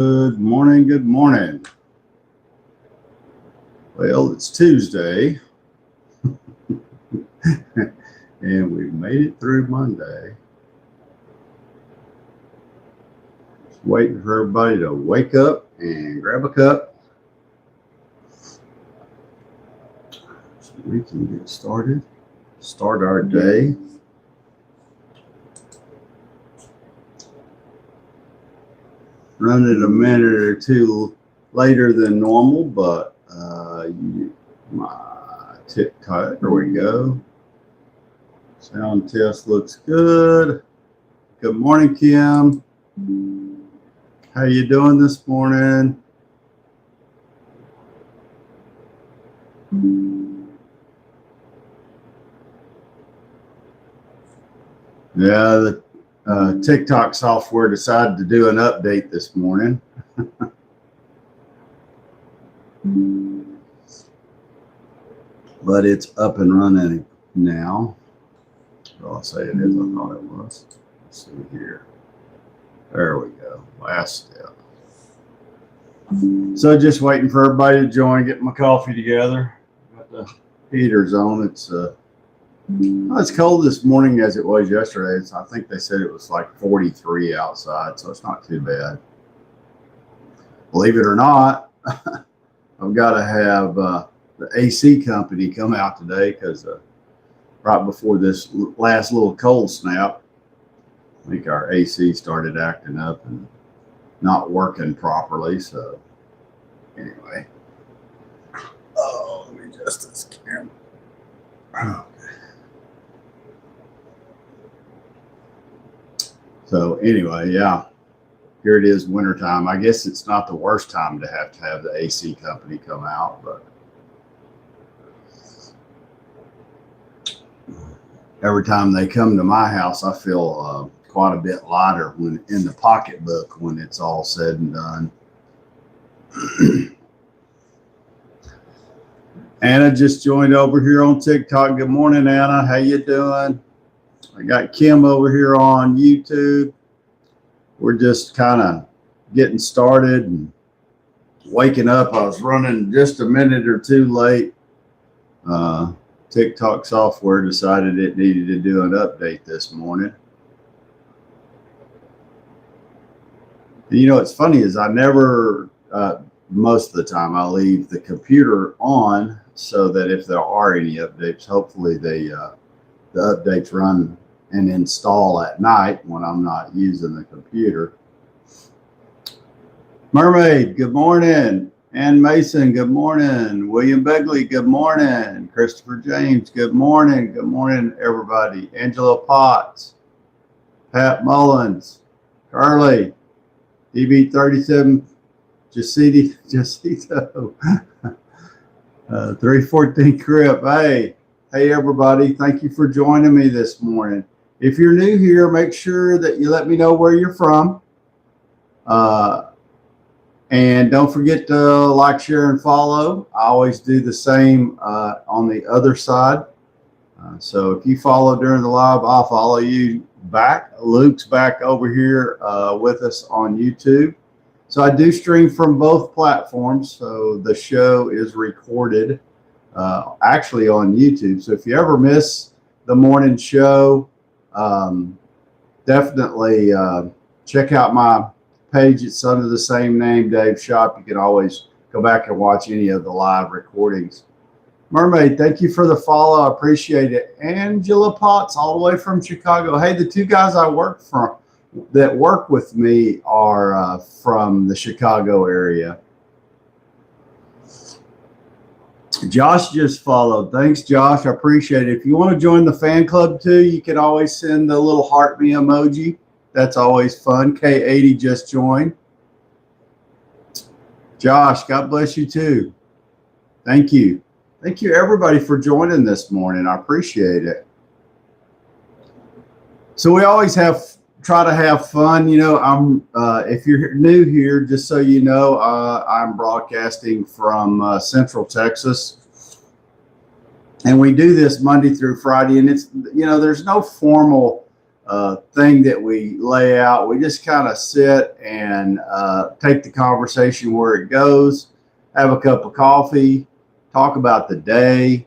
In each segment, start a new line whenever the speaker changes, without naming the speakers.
Good morning, good morning. Well, it's Tuesday, and we've made it through Monday. Just waiting for everybody to wake up and grab a cup so we can get started, start our day. Running a minute or two later than normal, but my TikTok, there we go. Sound test looks good. Good morning, Kim. How you doing this morning? Yeah, the TikTok software decided to do an update this morning. But it's up and running now. Well, I'll say it is. I thought it was. Let's see here. There we go. Last step. So just waiting for everybody to join, getting my coffee together. Got the heaters on. It's cold this morning as it was yesterday. I think they said it was like 43 outside, so it's not too bad. Believe it or not, I've got to have the AC company come out today because right before this last little cold snap, I think our AC started acting up and not working properly. So anyway, let me adjust this camera. So anyway, yeah, here it is, wintertime. I guess it's not the worst time to have the AC company come out, but every time they come to my house, I feel quite a bit lighter when in the pocketbook when it's all said and done. Anna just joined over here on TikTok. Good morning, Anna. How you doing? I got Kim over here on YouTube. We're just kind of getting started and waking up. I was running just a minute or two late. TikTok software decided it needed to do an update this morning. You know, what's funny is I never, most of the time, I leave the computer on so that if there are any updates, hopefully the updates run and install at night when I'm not using the computer. Mermaid, good morning. Ann Mason, good morning. William Begley, good morning. Christopher James, good morning. Good morning, everybody. Angela Potts, Pat Mullins, Carly, DB37, Jacito, 314 Crip. Hey, everybody. Thank you for joining me this morning. If you're new here, make sure that you let me know where you're from. And don't forget to like, share, and follow. I always do the same on the other side. So if you follow during the live, I'll follow you back. Luke's back over here with us on YouTube. So I do stream from both platforms. So the show is recorded actually on YouTube. So if you ever miss the morning show, definitely check out my page. It's under the same name, Dave Shop. You can always go back and watch any of the live recordings. Mermaid, thank you for the follow. I appreciate it. Angela Potts, all the way from Chicago. Hey, the two guys I work from that work with me are from the Chicago area. Josh just followed. Thanks, Josh. I appreciate it. If you want to join the fan club too, you can always send the little heart me emoji. That's always fun. K80 just joined. Josh, God bless you too. Thank you. Thank you, everybody, for joining this morning. I appreciate it. So we always try to have fun. You know, if you're new here, just so you know, I'm broadcasting from Central Texas, and we do this Monday through Friday. And it's, you know, there's no formal thing that we lay out. We just kind of sit and take the conversation where it goes, have a cup of coffee, talk about the day.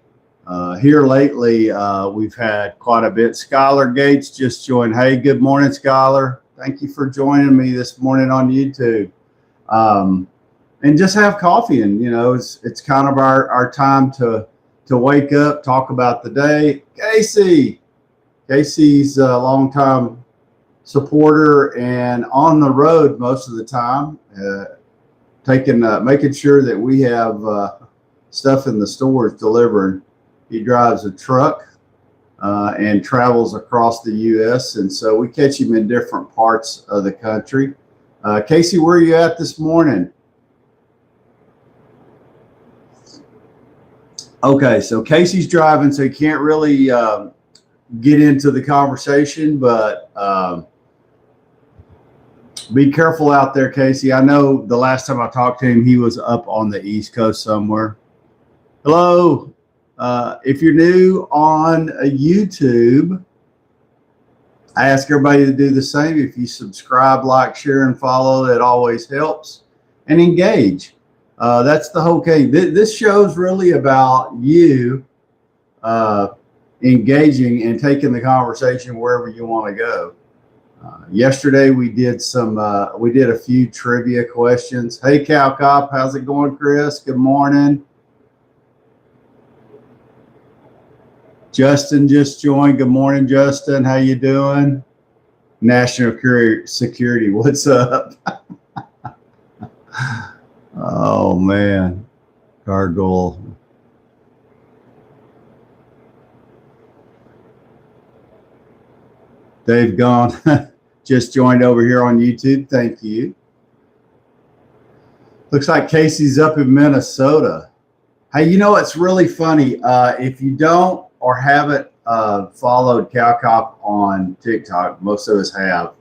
Here lately, we've had quite a bit. Skylar Gates just joined. Hey, good morning, Skylar. Thank you for joining me this morning on YouTube. And just have coffee, and it's kind of our time to wake up, talk about the day. Casey's a longtime supporter and on the road most of the time, making sure that we have stuff in the stores delivered. He drives a truck and travels across the U.S., and so we catch him in different parts of the country. Casey, where are you at this morning? Okay, so Casey's driving, so he can't really get into the conversation, but be careful out there, Casey. I know the last time I talked to him, he was up on the East Coast somewhere. Hello. If you're new on YouTube, I ask everybody to do the same. If you subscribe, like, share, and follow, that always helps. And engage. That's the whole thing. This show's really about you engaging and taking the conversation wherever you want to go. Yesterday we did a few trivia questions. Hey, Cow Cop, how's it going, Chris? Good morning. Justin just joined. Good morning, Justin. How you doing? National Security, what's up? Oh, man. Gargoyle. Dave Gone just joined over here on YouTube. Thank you. Looks like Casey's up in Minnesota. Hey, it's really funny. If you don't or haven't followed Cow Cop on TikTok, most of us have.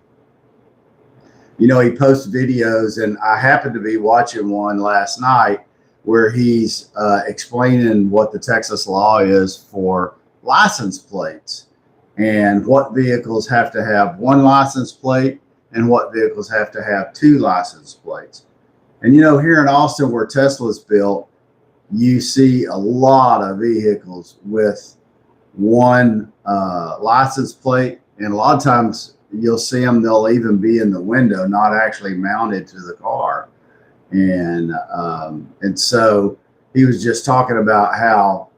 He posts videos, and I happened to be watching one last night where he's explaining what the Texas law is for license plates and what vehicles have to have one license plate and what vehicles have to have two license plates. And, here in Austin, where Tesla's built, you see a lot of vehicles with one license plate, and a lot of times you'll see them, they'll even be in the window, not actually mounted to the car. And so he was just talking about how,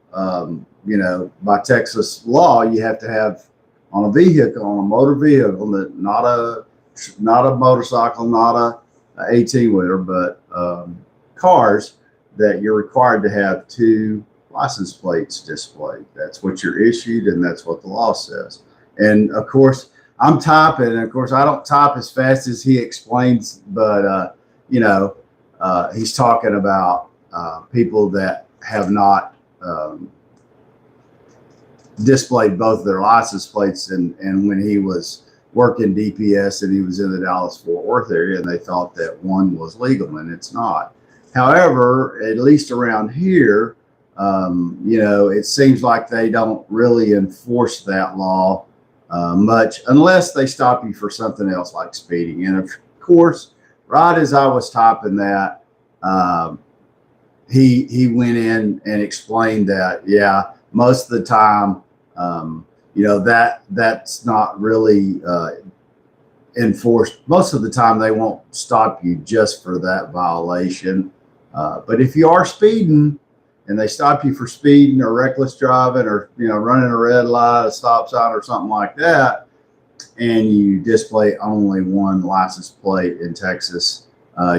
by Texas law, you have to have on a vehicle, on a motor vehicle, not a motorcycle, not a 18-wheeler, but cars, that you're required to have two license plates displayed. That's what you're issued, and that's what the law says. And of course, I'm typing, and of course, I don't type as fast as he explains, but he's talking about people that have not displayed both of their license plates, and when he was working DPS and he was in the Dallas-Fort Worth area, and they thought that one was legal, and it's not. However, at least around here, it seems like they don't really enforce that law much, unless they stop you for something else like speeding. And of course, right as I was typing that, he went in and explained that, most of the time, that's not really enforced. Most of the time, they won't stop you just for that violation. But if you are speeding and they stop you for speeding or reckless driving or, running a red light, a stop sign or something like that, and you display only one license plate in Texas,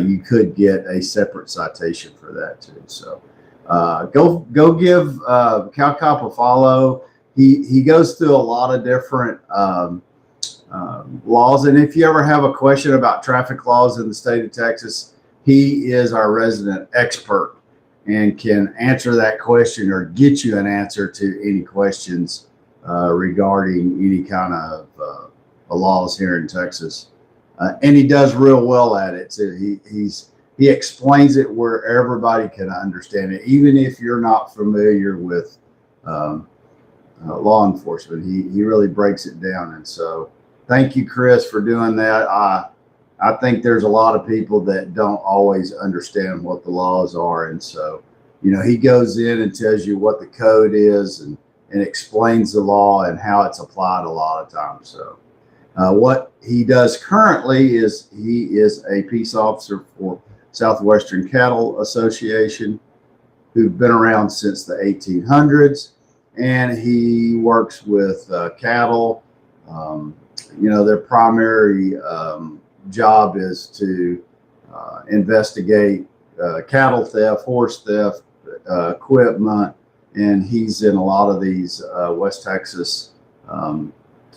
you could get a separate citation for that too. So go give Cow Cop a follow. He goes through a lot of different laws. And if you ever have a question about traffic laws in the state of Texas, he is our resident expert and can answer that question or get you an answer to any questions regarding any kind of laws here in Texas. And he does real well at it. So he explains it where everybody can understand it, even if you're not familiar with law enforcement. He really breaks it down. And so Thank you, Chris, for doing that. I think there's a lot of people that don't always understand what the laws are. And so, he goes in and tells you what the code is and explains the law and how it's applied a lot of times. So, what he does currently is he is a peace officer for Southwestern Cattle Association, who've been around since the 1800s. And he works with cattle. Their primary job is to investigate cattle theft, horse theft, equipment, and he's in a lot of these West Texas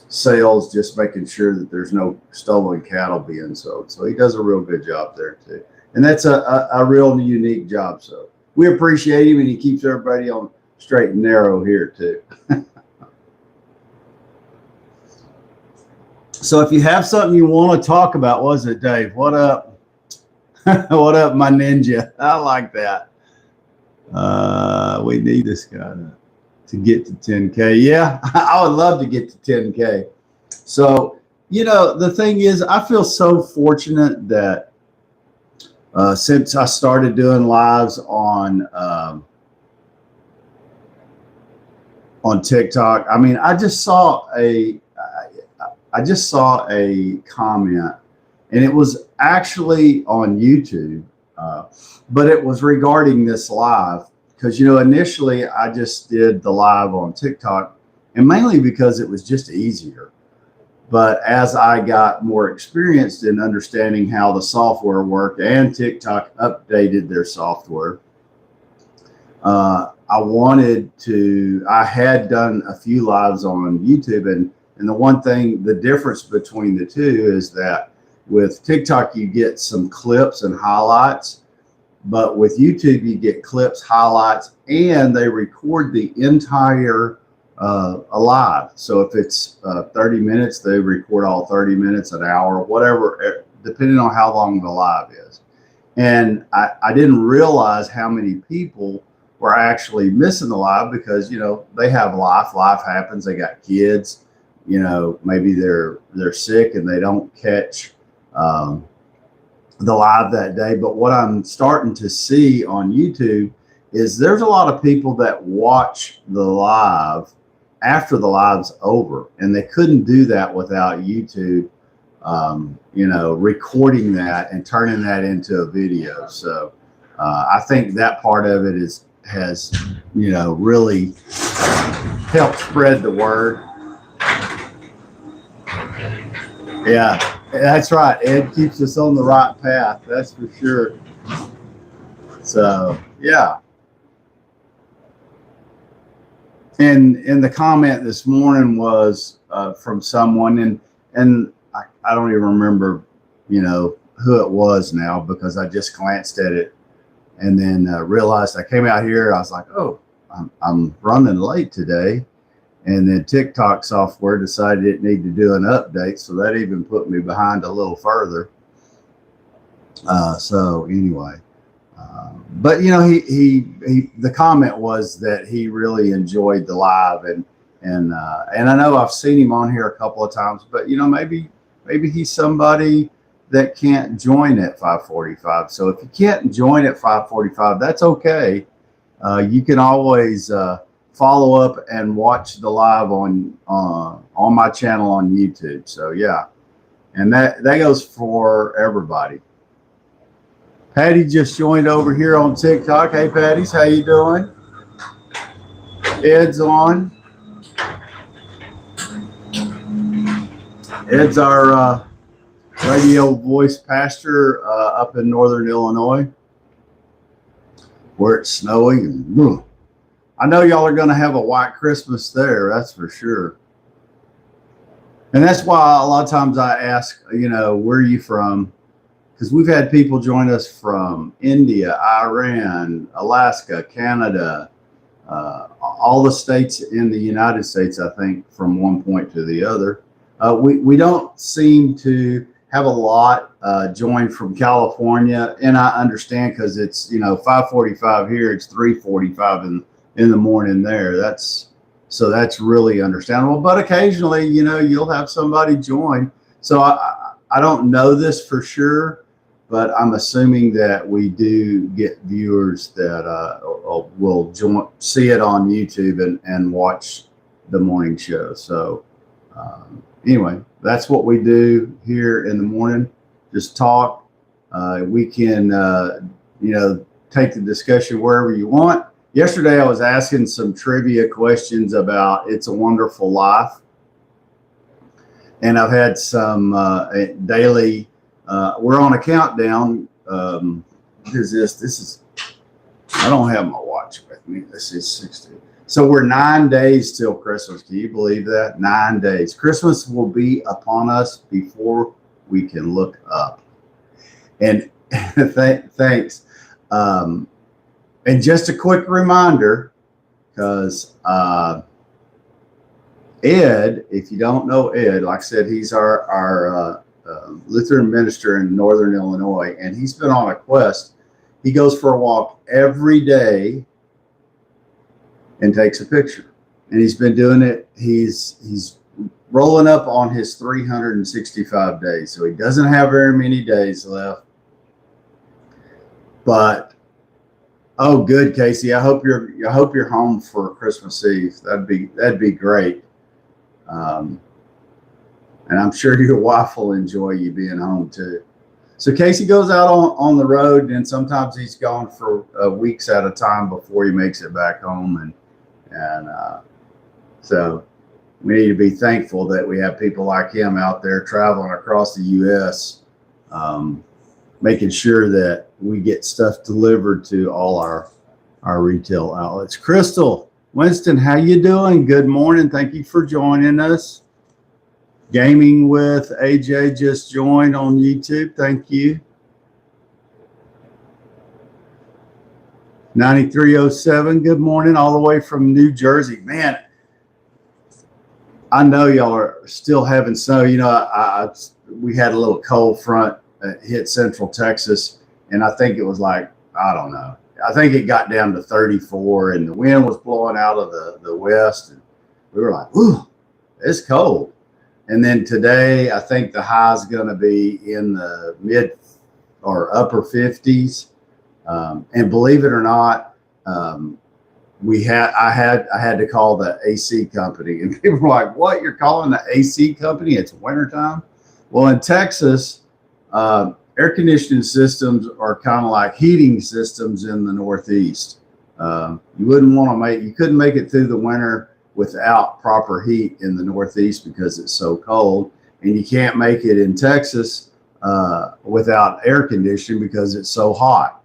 sales, just making sure that there's no stolen cattle being sold. So he does a real good job there too, and that's a real unique job. So we appreciate him, and he keeps everybody on straight and narrow here too. So if you have something you want to talk about, what is it, Dave? What up? What up, my ninja? I like that. We need this guy to get to 10K. Yeah, I would love to get to 10K. So, the thing is, I feel so fortunate that since I started doing lives on TikTok, I mean, I just saw a comment, and it was actually on YouTube, but it was regarding this live, because initially I just did the live on TikTok, and mainly because it was just easier. But as I got more experienced in understanding how the software worked, and TikTok updated their software, I had done a few lives on YouTube, and the one thing, the difference between the two is that with TikTok, you get some clips and highlights, but with YouTube, you get clips, highlights, and they record the entire live. So if it's 30 minutes, they record all 30 minutes, an hour, whatever, depending on how long the live is. And I didn't realize how many people were actually missing the live because, they have life happens. They got kids. Maybe they're sick and they don't catch the live that day. But what I'm starting to see on YouTube is there's a lot of people that watch the live after the live's over, and they couldn't do that without YouTube, recording that and turning that into a video. So I think that part of it has really helped spread the word. Yeah, that's right. Ed keeps us on the right path. That's for sure. So, yeah. And the comment this morning was from someone, and I don't even remember, who it was now, because I just glanced at it and then realized I came out here. I was like, oh, I'm running late today. And then TikTok software decided it needed to do an update, so that even put me behind a little further. So anyway, but the comment was that he really enjoyed the live, and I know I've seen him on here a couple of times, but maybe he's somebody that can't join at 5:45. So if you can't join at 5:45, that's okay. You can always follow up and watch the live on my channel on YouTube. So yeah, and that goes for everybody. Patty just joined over here on TikTok. Hey, Patty's, how you doing? Ed's on. Ed's our radio voice pastor up in northern Illinois, where it's snowy and I know y'all are going to have a white Christmas there. That's for sure. And that's why a lot of times I ask, where are you from? Because we've had people join us from India, Iran, Alaska, Canada, all the states in the United States, I think, from one point to the other. We don't seem to have a lot join from California. And I understand, because it's, 5:45 here, it's 3:45 in the morning there. That's So that's really understandable. But occasionally, you'll have somebody join. So I don't know this for sure, but I'm assuming that we do get viewers that will see it on YouTube and watch the morning show. So anyway, that's what we do here in the morning. Just talk. We can, take the discussion wherever you want. Yesterday, I was asking some trivia questions about It's a Wonderful Life. And I've had some daily, we're on a countdown. What is this? This is, I don't have my watch with me. This is 60. So we're 9 days till Christmas. Can you believe that? 9 days. Christmas will be upon us before we can look up. And thanks. And just a quick reminder, because Ed, if you don't know Ed, like I said, he's our Lutheran minister in Northern Illinois, and he's been on a quest. He goes for a walk every day and takes a picture. And he's been doing it. He's rolling up on his 365 days. So he doesn't have very many days left. But oh, good, Casey. I hope you're home for Christmas Eve. That'd be great. And I'm sure your wife will enjoy you being home too. So Casey goes out on the road, and sometimes he's gone for weeks at a time before he makes it back home. And so we need to be thankful that we have people like him out there traveling across the U.S., making sure that we get stuff delivered to all our retail outlets. Crystal, Winston, how you doing? Good morning. Thank you for joining us. Gaming with AJ just joined on YouTube. Thank you. 9307, good morning, all the way from New Jersey. Man, I know y'all are still having snow. We had a little cold front hit Central Texas, and I think it was like, I don't know. I think it got down to 34, and the wind was blowing out of the west, and we were like, "Ooh, it's cold." And then today, I think the high is going to be in the mid or upper 50s. And believe it or not, I had to call the AC company, and people were like, "What? You're calling the AC company? It's wintertime?" Well, in Texas, air conditioning systems are kind of like heating systems in the Northeast. You couldn't make it through the winter without proper heat in the Northeast because it's so cold, and you can't make it in Texas without air conditioning because it's so hot.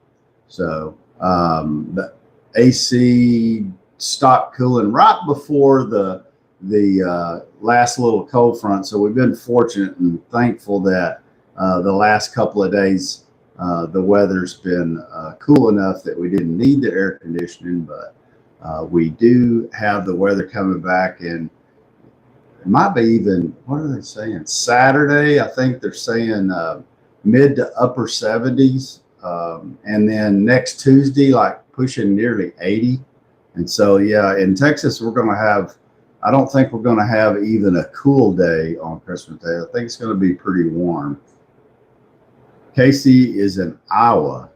So the AC stopped cooling right before the last little cold front. So we've been fortunate and thankful that the last couple of days the weather's been cool enough that we didn't need the air conditioning, but we do have the weather coming back, and it might be even, what are they saying? Saturday, I think they're saying mid to upper 70s. And then next Tuesday, like pushing nearly 80. And so, yeah, in Texas, I don't think we're going to have even a cool day on Christmas Day. I think it's going to be pretty warm. Casey is in Iowa.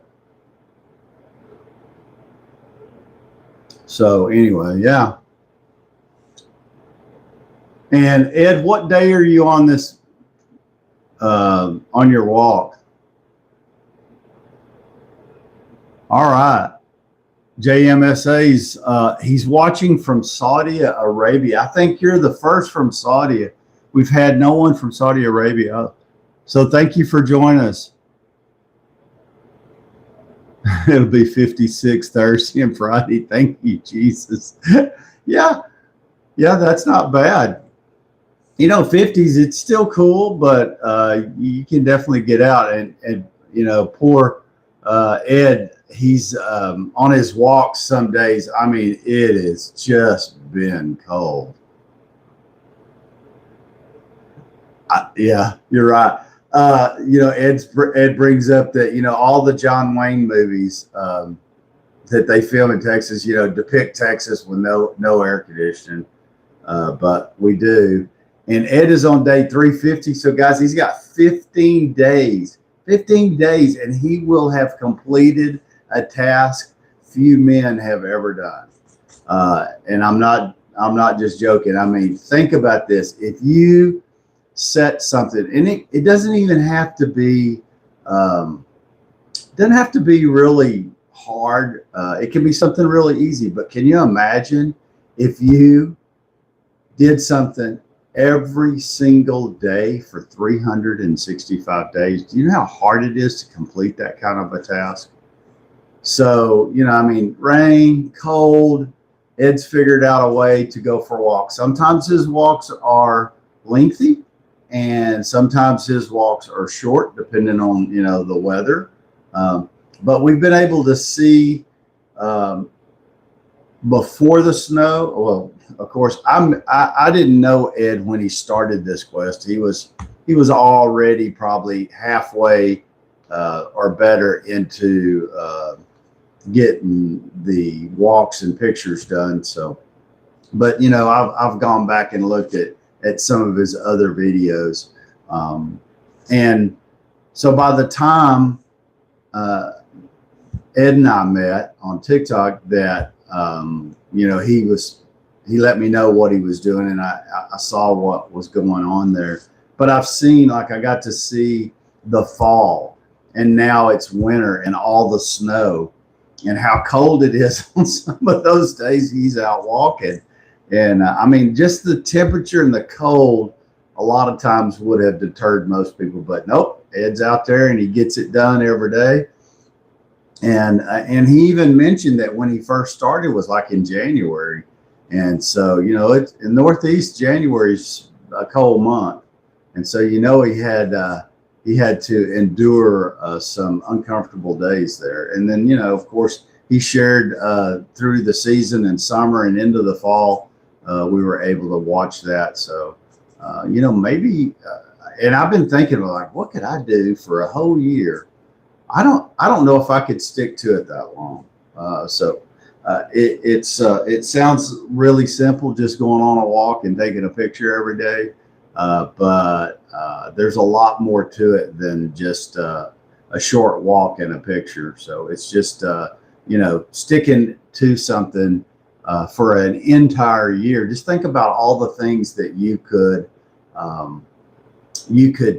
So anyway, yeah. And Ed, what day are you on this, on your walk? All right. JMSA's, he's watching from Saudi Arabia. I think you're the first from Saudi. We've had no one from Saudi Arabia. So thank you for joining us. It'll be 56 Thursday and Friday. Thank you, Jesus. Yeah, that's not bad. 50s, it's still cool, but you can definitely get out. And poor Ed, he's on his walks some days. I mean, it has just been cold. Yeah, you're right. Ed brings up that, all the John Wayne movies that they film in Texas, depict Texas with no air conditioning. but we do. And Ed is on day 350. So, guys, he's got 15 days, 15 days, and he will have completed a task few men have ever done. And I'm not just joking. I mean, think about this. If you set something, and it doesn't even have to be, doesn't have to be really hard. It can be something really easy. But can you imagine if you did something every single day for 365 days? Do you know how hard it is to complete that kind of a task? So, I mean, rain, cold, Ed's figured out a way to go for walks. Sometimes his walks are lengthy and sometimes his walks are short, depending on, the weather. But we've been able to see before the snow. Well, of course, I didn't know Ed when he started this quest. He was already probably halfway or better into getting the walks and pictures done. So, but I've gone back and looked at some of his other videos, and so by the time Ed and I met on TikTok, that he let me know what he was doing, and I saw what was going on there. But I've seen, I got to see the fall, and now it's winter and all the snow and how cold it is on some of those days he's out walking. And I mean, just the temperature and the cold a lot of times would have deterred most people, but nope, Ed's out there and he gets it done every day. And he even mentioned that when he first started was like in January. And so, it's in Northeast, January's a cold month. And so, he had to endure some uncomfortable days there. And then, of course, he shared through the season and summer and into the fall, we were able to watch that. So, maybe, and I've been thinking what could I do for a whole year? I don't know if I could stick to it that long. It sounds really simple, just going on a walk and taking a picture every day. But there's a lot more to it than just a short walk and a picture. So it's just, sticking to something for an entire year. Just think about all the things that you could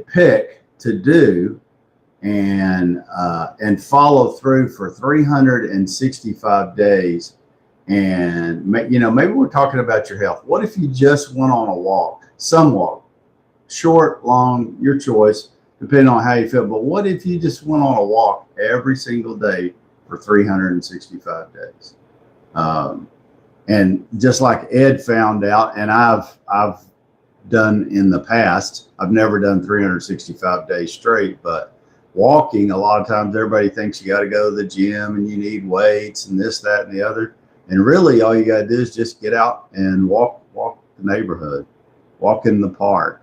pick to do and follow through for 365 days. And, maybe we're talking about your health. What if you just went on a walk, some walk, short, long, your choice, depending on how you feel. But what if you just went on a walk every single day for 365 days? And just like Ed found out, and I've done in the past, I've never done 365 days straight, but walking, a lot of times everybody thinks you got to go to the gym and you need weights and this, that, and the other. And really all you got to do is just get out and walk the neighborhood, walk in the park,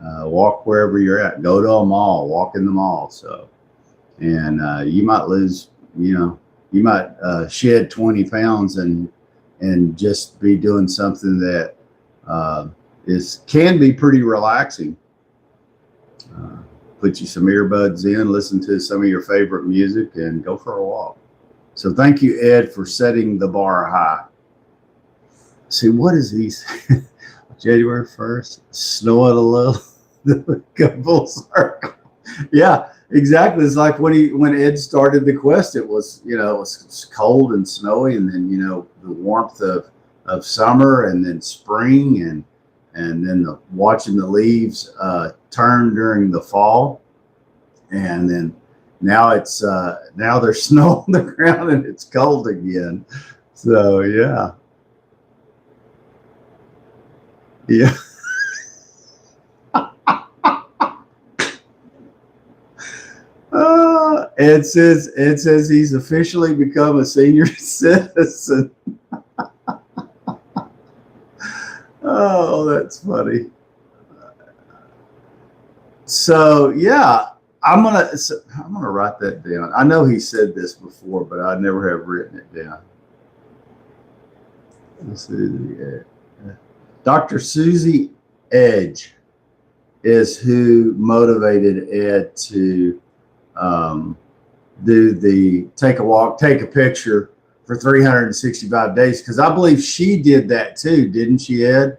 walk wherever you're at, go to a mall, walk in the mall. So, and you might lose, you might shed 20 pounds and just be doing something that can be pretty relaxing. Put you some earbuds in, listen to some of your favorite music, and go for a walk. So thank you, Ed, for setting the bar high. See, what is he saying? January 1st, snowing a little, go full circle. Yeah, exactly. It's like when Ed started the quest, it was, it was cold and snowy, and then, the warmth of summer, and then spring, and then watching the leaves turn during the fall. And then now now there's snow on the ground and it's cold again. So yeah. It says he's officially become a senior citizen. Oh, that's funny. So yeah, I'm gonna write that down. I know he said this before, but I never have written it down. Let's see. Dr. Susie Edge is who motivated Ed to do the take a walk, take a picture for 365 days. Because I believe she did that too, didn't she, Ed?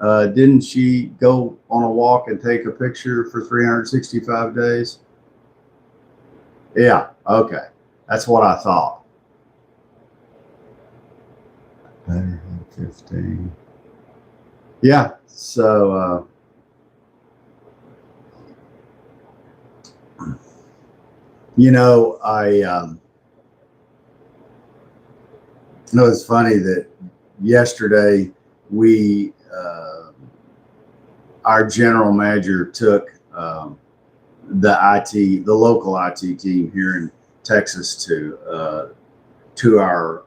Didn't she go on a walk and take a picture for 365 days? Yeah, okay. That's what I thought. Better than 15. Yeah, so you know, I know it's funny that yesterday we our general manager took the local IT team here in Texas to our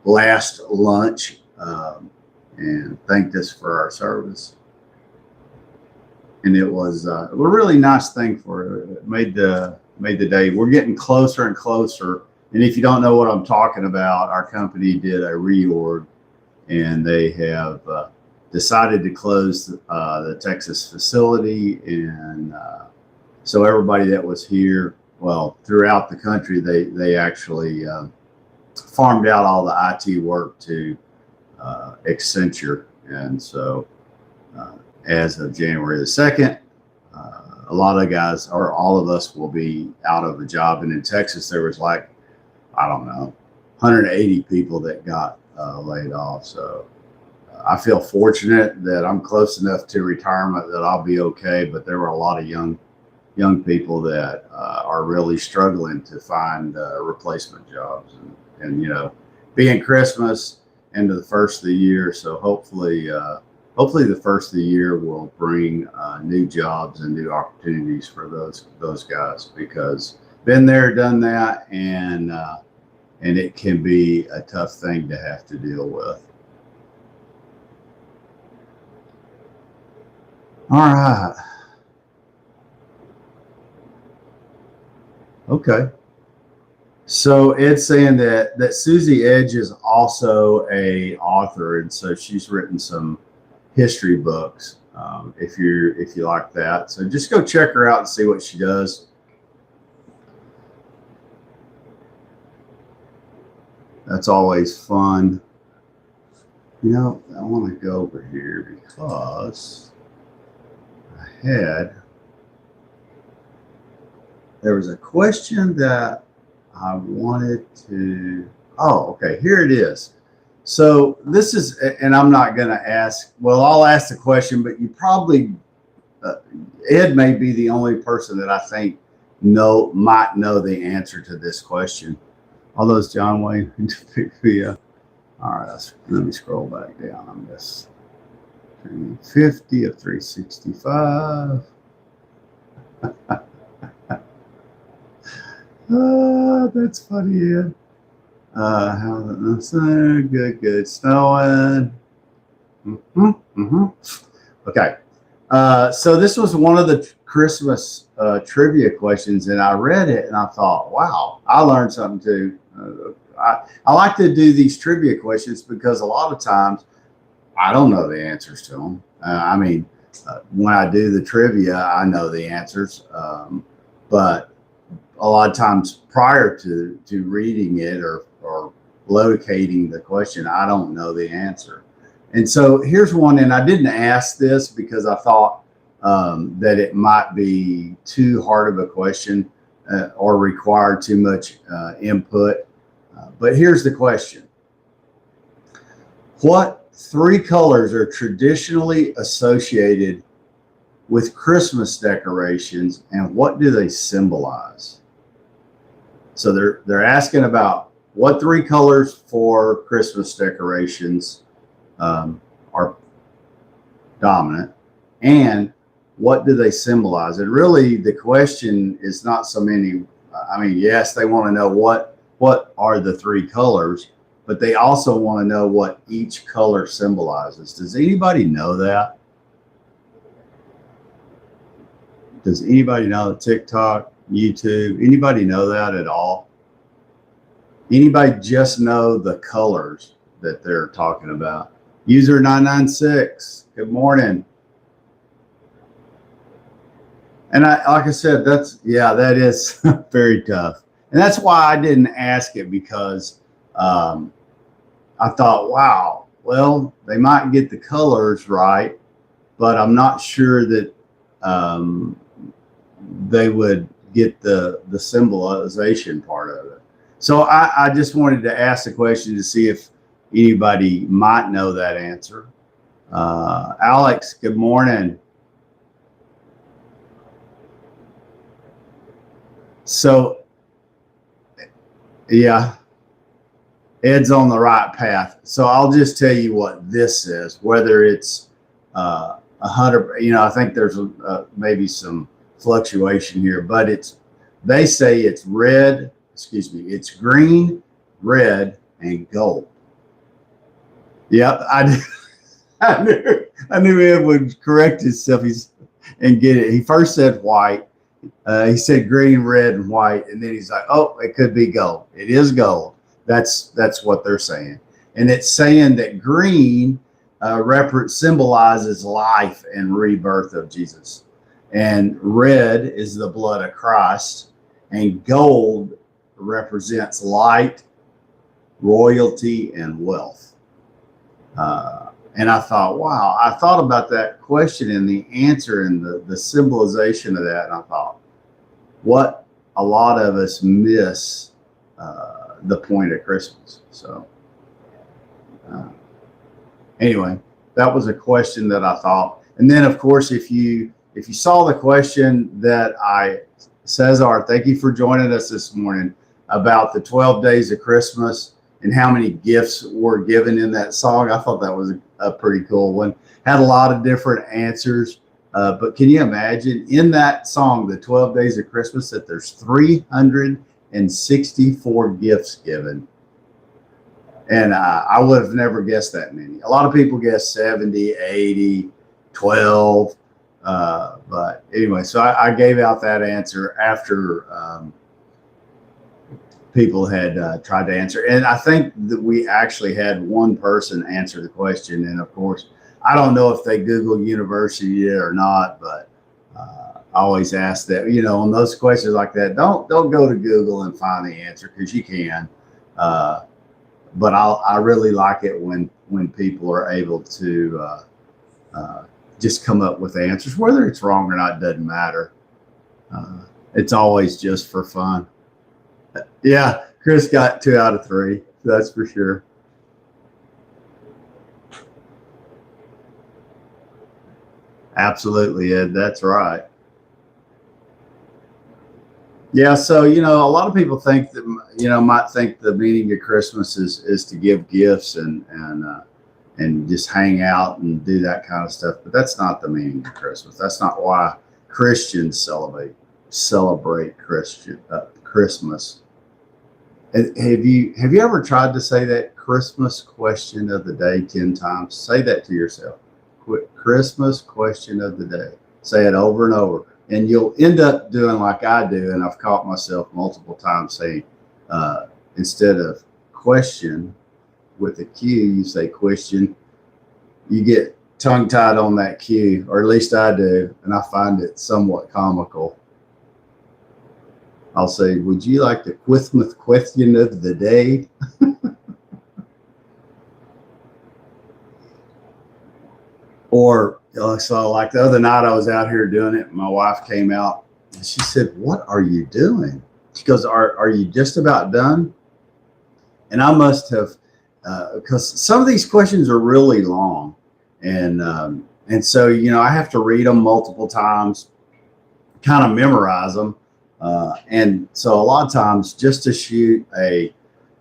last lunch and thanked us for our service. And it was a really nice thing for it. It made the day. We're getting closer and closer. And if you don't know what I'm talking about, our company did a reorg, and they have decided to close the Texas facility. And so everybody that was here, well, throughout the country, they actually farmed out all the IT work to Accenture. And so as of January the 2nd, a lot of guys, or all of us, will be out of a job. And in Texas, there was like, I don't know, 180 people that got laid off. So I feel fortunate that I'm close enough to retirement that I'll be okay. But there were a lot of young people that are really struggling to find replacement jobs. And you know, being Christmas into the first of the year, so hopefully the first of the year will bring new jobs and new opportunities for those guys, because been there, done that, and it can be a tough thing to have to deal with. All right. Okay. So Ed's saying that Susie Edge is also a author, and so she's written some history books. If you like that, so just go check her out and see what she does. That's always fun. You know, I want to go over here because there was a question that I wanted to. Oh, okay, here it is. So this is, and I'm not going to ask. Well, I'll ask the question, but you probably Ed may be the only person that I think might know the answer to this question. All those John Wayne. Yeah. All right, let me scroll back down on this. 50 of 365. That's funny, Ed. Good. Snowing. Okay. So this was one of the Christmas trivia questions, and I read it and I thought, wow, I learned something too. I like to do these trivia questions because a lot of times I don't know the answers to them. When I do the trivia, I know the answers, but a lot of times prior to reading it or locating the question, I don't know the answer. And so here's one, and I didn't ask this because I thought that it might be too hard of a question or require too much input. But here's the question. What three colors are traditionally associated with Christmas decorations, and what do they symbolize? So they're asking about what three colors for Christmas decorations are dominant, and what do they symbolize? And really, the question is not so many. Yes, they want to know what are the three colors, but they also want to know what each color symbolizes. Does anybody know that? Does anybody know TikTok, YouTube? Anybody know that at all? Anybody just know the colors that they're talking about? User 996. Good morning. And like I said, that is very tough. And that's why I didn't ask it, because I thought, wow, well, they might get the colors right, but I'm not sure that they would get the symbolization part of it. So I just wanted to ask the question to see if anybody might know that answer. Alex, good morning. So, yeah, Ed's on the right path. So I'll just tell you what this is, whether it's 100, I think there's maybe some fluctuation here, but they say it's it's green, red, and gold. Yep, I knew Ed would correct himself and get it. He first said white. He said green, red, and white, and then he's like, "Oh, it could be gold. It is gold." That's what they're saying, and it's saying that green symbolizes life and rebirth of Jesus, and red is the blood of Christ, and gold represents light, royalty, and wealth. And I thought, wow, I thought about that question and the answer and the symbolization of that. And I thought, what a lot of us miss the point of Christmas. So anyway, that was a question that I thought. And then, of course, if you saw the question that Cesar, thank you for joining us this morning, about the 12 days of Christmas and how many gifts were given in that song. I thought that was a pretty cool one. Had a lot of different answers. But can you imagine in that song, the 12 days of Christmas, that there's 364 gifts given? And I would have never guessed that many. A lot of people guess 70, 80, 12. But anyway, so I gave out that answer after people had tried to answer. And I think that we actually had one person answer the question. And of course, I don't know if they Google university yet or not, but I always ask that, on those questions like that, don't go to Google and find the answer, because you can. But I really like it when people are able to just come up with answers. Whether it's wrong or not doesn't matter. It's always just for fun. Yeah, Chris got 2 out of 3. That's for sure. Absolutely, Ed. That's right. Yeah, so a lot of people think that might think the meaning of Christmas is to give gifts and just hang out and do that kind of stuff, but that's not the meaning of Christmas. That's not why Christians celebrate Christmas. Have you ever tried to say that Christmas question of the day 10 times? Say that to yourself. Christmas question of the day. Say it over and over. And you'll end up doing like I do, and I've caught myself multiple times saying, instead of question with a Q, you say question. You get tongue-tied on that Q, or at least I do, and I find it somewhat comical. I'll say, would you like the Christmas question of the day? Or so like the other night I was out here doing it, and my wife came out and she said, "What are you doing?" She goes, are you just about done? And I must have, because some of these questions are really long, and so I have to read them multiple times, kind of memorize them, and so a lot of times just to shoot a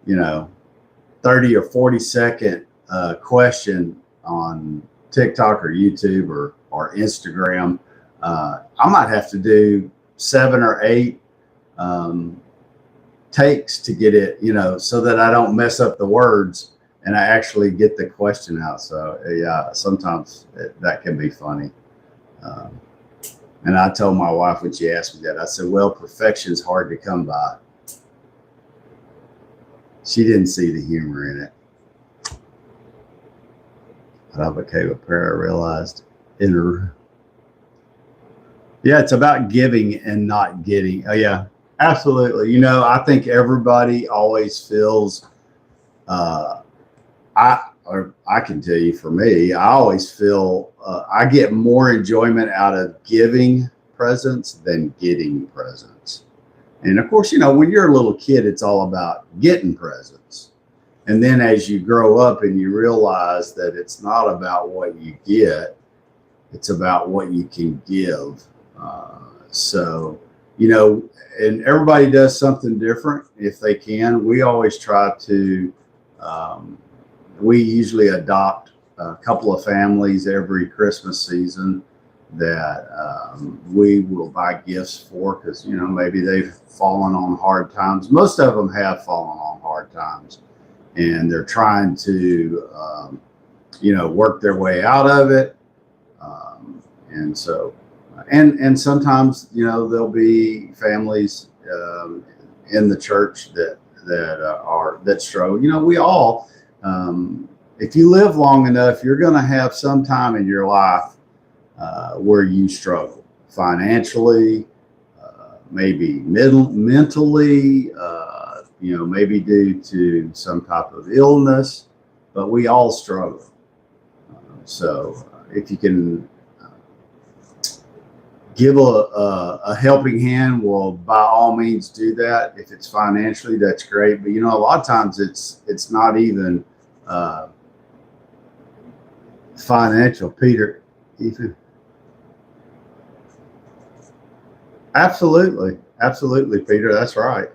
30 or 40-second question on TikTok or YouTube or Instagram, I might have to do 7 or 8 takes to get it, so that I don't mess up the words and I actually get the question out. So yeah, sometimes that can be funny. And I told my wife when she asked me that, I said, well, perfection's hard to come by. She didn't see the humor in it. I became a prayer. I realized inner. Yeah, it's about giving and not getting. Oh yeah, absolutely. I think everybody always feels. Uh, I can tell you for me, I always feel I get more enjoyment out of giving presents than getting presents. And of course, when you're a little kid, it's all about getting presents. And then as you grow up and you realize that it's not about what you get, it's about what you can give. So, and everybody does something different if they can. We always try to, we usually adopt a couple of families every Christmas season that we will buy gifts for because, maybe they've fallen on hard times. Most of them have fallen on hard times and they're trying to, work their way out of it. And so, and sometimes, there'll be families in the church that struggle. We all, if you live long enough, you're going to have some time in your life where you struggle financially, maybe mentally, maybe due to some type of illness, but we all struggle. So if you can give a helping hand, well, by all means do that. If it's financially, that's great. But a lot of times it's not even financial, Peter. Ethan. Absolutely, Peter. That's right.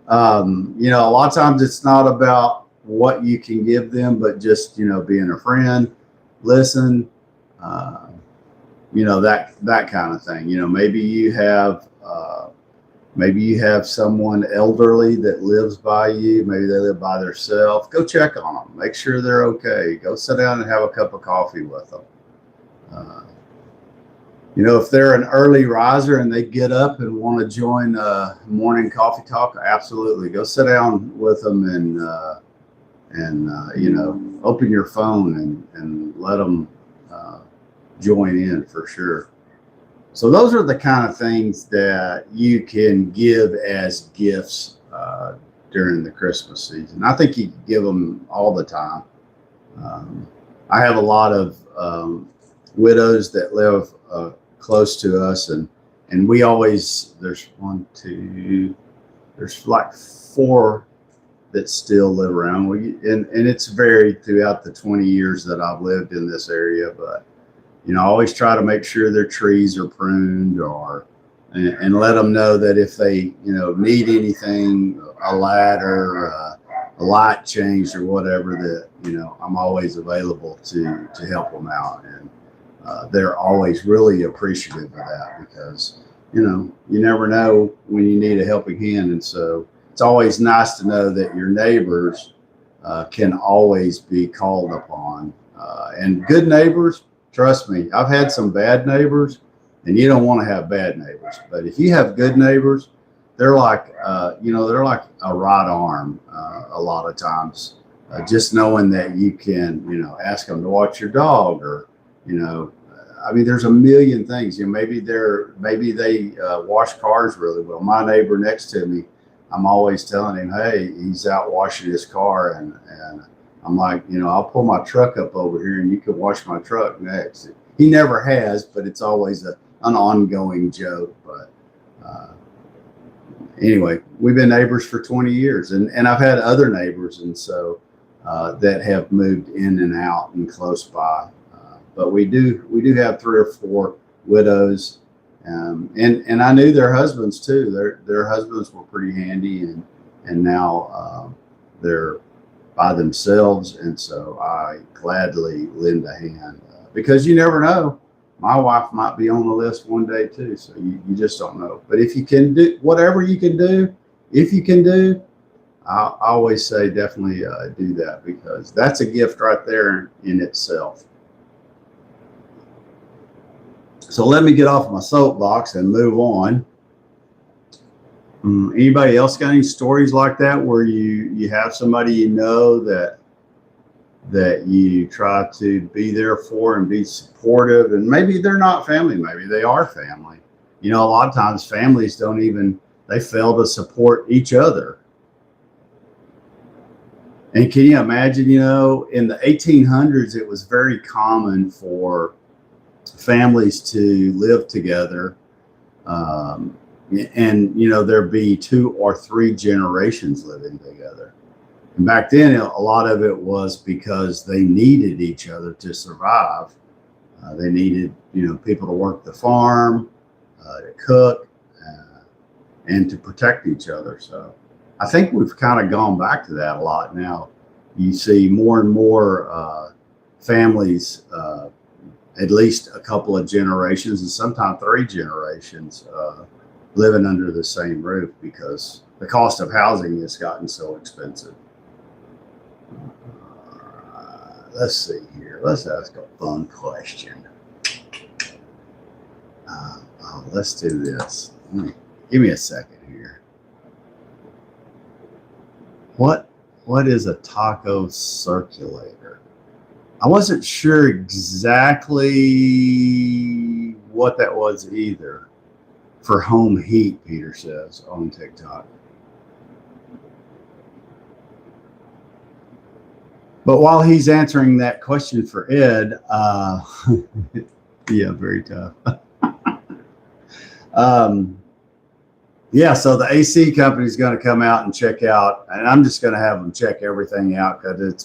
A lot of times it's not about what you can give them, but just being a friend, listen. That kind of thing. Maybe you have someone elderly that lives by you. Maybe they live by themselves. Go check on them. Make sure they're okay. Go sit down and have a cup of coffee with them. If they're an early riser and they get up and want to join morning coffee talk, absolutely. Go sit down with them and open your phone and let them join in for sure. So those are the kind of things that you can give as gifts during the Christmas season. I think you can give them all the time. I have a lot of widows that live close to us, and we always, there's like 4 that still live around. And it's varied throughout the 20 years that I've lived in this area, but I always try to make sure their trees are pruned and let them know that if they, need anything, a ladder, a light changed or whatever, that, I'm always available to help them out. And they're always really appreciative of that because, you never know when you need a helping hand. And so it's always nice to know that your neighbors can always be called upon. And good neighbors, trust me, I've had some bad neighbors, and you don't want to have bad neighbors. But if you have good neighbors, they're like, they're like a right arm a lot of times. Just knowing that you can, ask them to watch your dog, or, there's a million things. maybe they wash cars really well. My neighbor next to me, I'm always telling him, hey, he's out washing his car, and I'm like, I'll pull my truck up over here and you can wash my truck next. He never has, but it's always an ongoing joke. But anyway, we've been neighbors for 20 years, and I've had other neighbors, and so that have moved in and out and close by. But we do have 3 or 4 widows, and I knew their husbands too. Their husbands were pretty handy, and now they're by themselves, and so I gladly lend a hand because you never know. My wife might be on the list one day too, so you just don't know. But if you can do whatever you can do, if you can do, I always say definitely do that, because that's a gift right there in itself. So let me get off my soapbox and move on. Anybody else got any stories like that where you have somebody that that you try to be there for and be supportive. And maybe they're not family, maybe they are family. You know, a lot of times families don't even, they fail to support each other. And can you imagine, you know, in the 1800s, it was very common for families to live together. And, you know, there'd be 2 or 3 generations living together. And back then, a lot of it was because they needed each other to survive. They needed, you know, people to work the farm, to cook, and to protect each other. So I think we've kind of gone back to that a lot now. You see more and more families, at least a couple of generations and sometimes 3 generations living under the same roof because the cost of housing has gotten so expensive. Let's see here. Let's ask a fun question. Let's do this. Give me a second here. What is a taco circulator? I wasn't sure exactly what that was either. For home heat, Peter says on TikTok. But while he's answering that question for Ed, yeah, very tough. Yeah, so the AC company is going to come out and check out, and I'm just going to have them check everything out because it's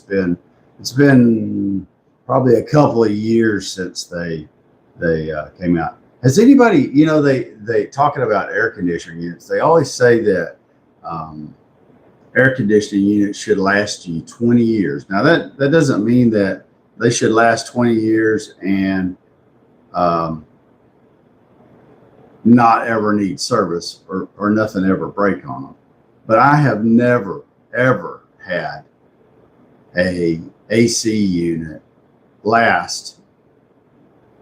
been probably a couple of years since they came out. Has anybody, you know, they talking about air conditioning units? They always say that air conditioning units should last you 20 years. Now that doesn't mean that they should last 20 years and not ever need service or nothing ever break on them. But I have never, ever had a AC unit last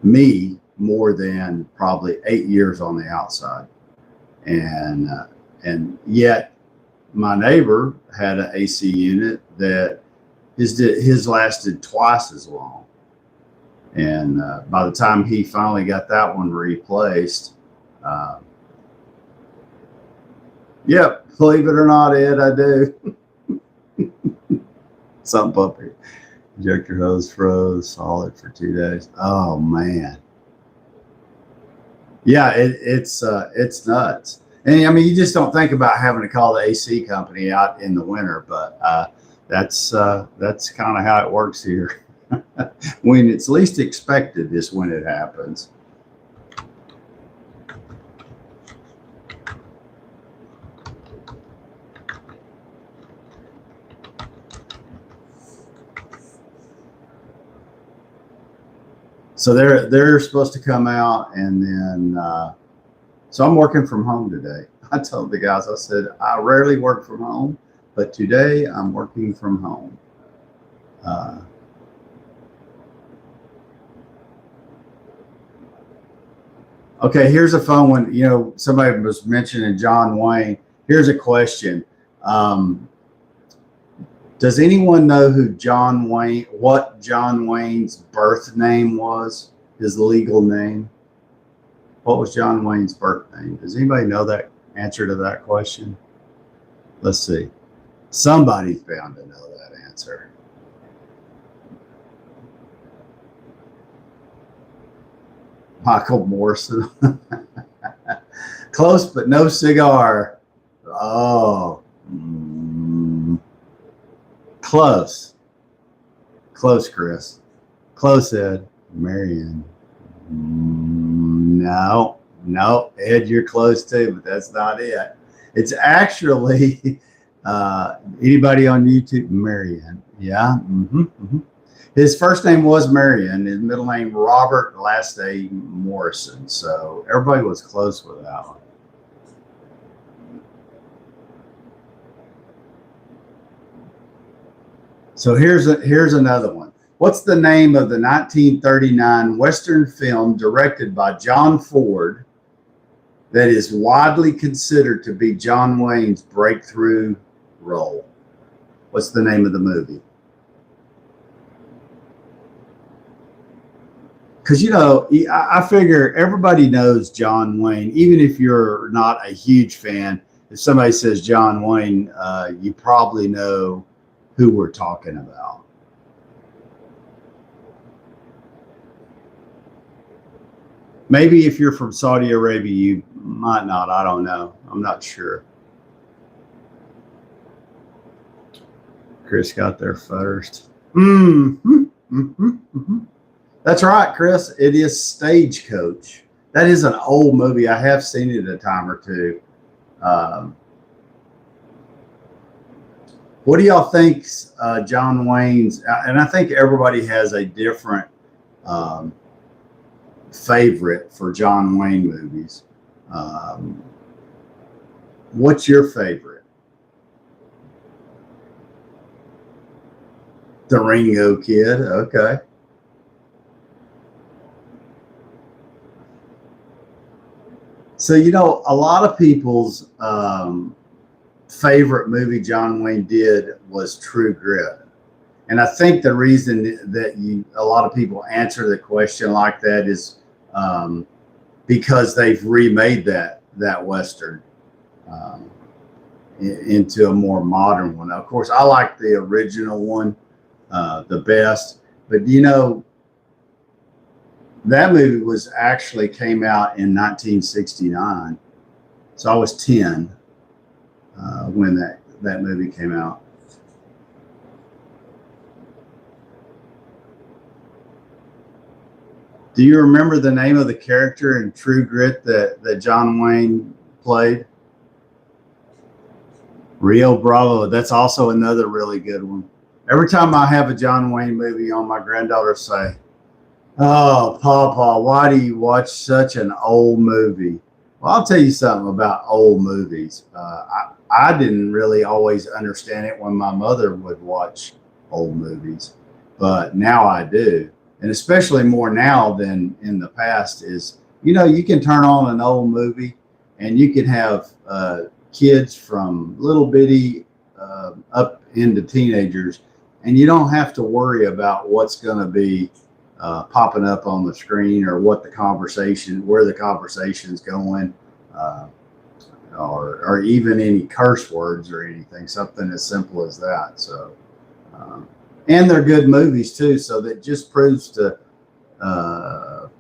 me more than probably 8 years on the outside. And yet my neighbor had an AC unit that his lasted twice as long. And by the time he finally got that one replaced, yep, believe it or not, Ed, I do. Something up here. Injector hose froze solid for 2 days. Oh man. Yeah, it's nuts. And I mean, you just don't think about having to call the AC company out in the winter, but that's kind of how it works here. When it's least expected is when it happens. So they're supposed to come out, and then so I'm working from home today. I told the guys, I said, I rarely work from home, but today I'm working from home. Okay, here's a fun one. You know, somebody was mentioning John Wayne. Here's a question. Does anyone know what John Wayne's birth name was? His legal name? What was John Wayne's birth name? Does anybody know that answer to that question? Let's see. Somebody's bound to know that answer. Michael Morrison. Close, but no cigar. Oh. Close. Close, Chris. Close, Ed. Marion. No. Ed, you're close too, but that's not it. It's actually anybody on YouTube? Marion. Yeah. His first name was Marion. His middle name Robert, last name Morrison. So everybody was close with that one. So here's another one. What's the name of the 1939 Western film directed by John Ford that is widely considered to be John Wayne's breakthrough role? What's the name of the movie? Because I figure everybody knows John Wayne, even if you're not a huge fan. If somebody says John Wayne, you probably know who we're talking about. Maybe if you're from Saudi Arabia, you might not. I don't know. I'm not sure. Chris got there first. That's right, Chris. It is Stagecoach. That is an old movie. I have seen it a time or two. What do y'all think, John Wayne's? And I think everybody has a different favorite for John Wayne movies. What's your favorite? The Ringo Kid. Okay. So, a lot of people's favorite movie John Wayne did was True Grit. And I think the reason that a lot of people answer the question like that is because they've remade that Western into a more modern one. Of course, I like the original one the best, but that movie actually came out in 1969. So I was 10 when that movie came out. Do you remember the name of the character in True Grit that John Wayne played? Rio Bravo. That's also another really good one. Every time I have a John Wayne movie on, my granddaughter say, "Oh, Papa, why do you watch such an old movie?" Well, I'll tell you something about old movies. I didn't really always understand it when my mother would watch old movies, but now I do. And especially more now than in the past is, you can turn on an old movie and you can have kids from little bitty up into teenagers, and you don't have to worry about what's going to be popping up on the screen or where the conversation's going, or even any curse words or anything, something as simple as that. So, and they're good movies too. So that just proves to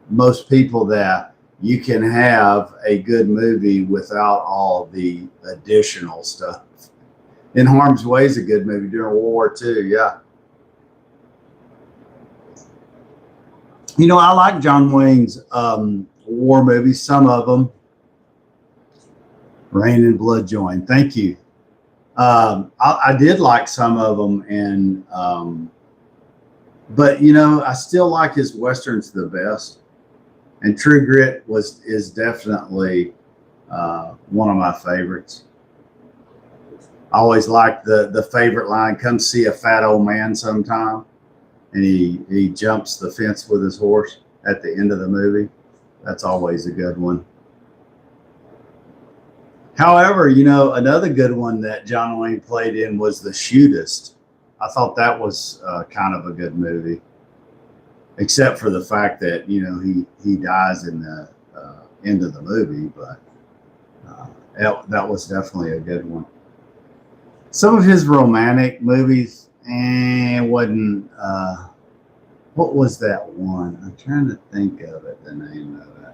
most people that you can have a good movie without all the additional stuff. In Harm's Way is a good movie during World War II. Yeah. I like John Wayne's war movies, some of them. Rain and Blood Joined. Thank you. I did like some of them, but I still like his westerns the best. And True Grit is definitely one of my favorites. I always like the favorite line, "Come see a fat old man sometime." And he jumps the fence with his horse at the end of the movie. That's always a good one. However, another good one that John Wayne played in was The Shootist. I thought that was kind of a good movie, except for the fact that he dies in the end of the movie. But that was definitely a good one. Some of his romantic movies wasn't. What was that one? I'm trying to think of it. The name of it.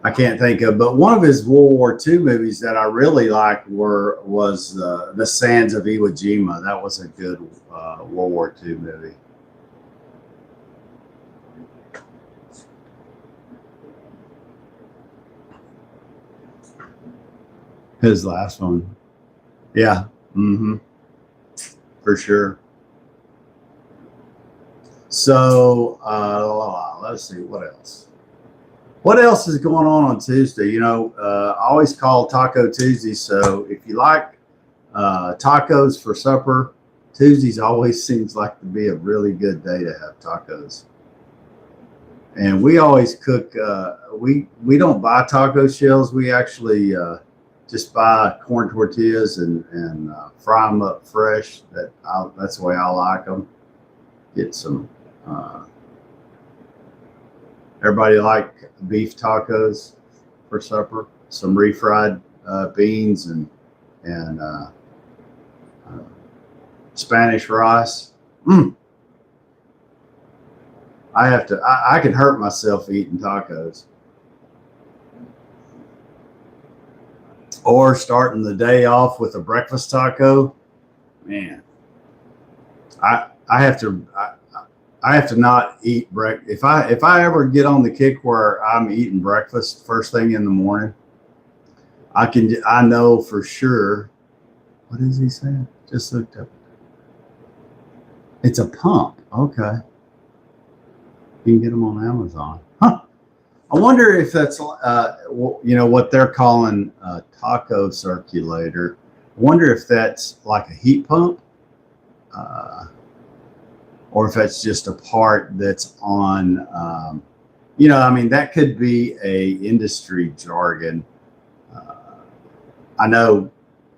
I can't think of, but one of his World War II movies that I really liked was The Sands of Iwo Jima. That was a good World War II movie. His last one. Yeah. For sure. So let's see what else. What else is going on Tuesday? I always call Taco Tuesday. So if you like tacos for supper, Tuesdays always seems like to be a really good day to have tacos. And we always cook. We don't buy taco shells. We actually just buy corn tortillas and fry them up fresh. That's the way I like them. Get some. Everybody like beef tacos for supper. Some refried beans and Spanish rice. I can hurt myself eating tacos. Or starting the day off with a breakfast taco. Man, I have to not eat breakfast. If I ever get on the kick where I'm eating breakfast first thing in the morning, I know for sure. What is he saying? Just looked up. It's a pump. Okay. You can get them on Amazon. Huh. I wonder if that's what they're calling a taco circulator. I wonder if that's like a heat pump, or if that's just a part that's on. That could be a industry jargon. I know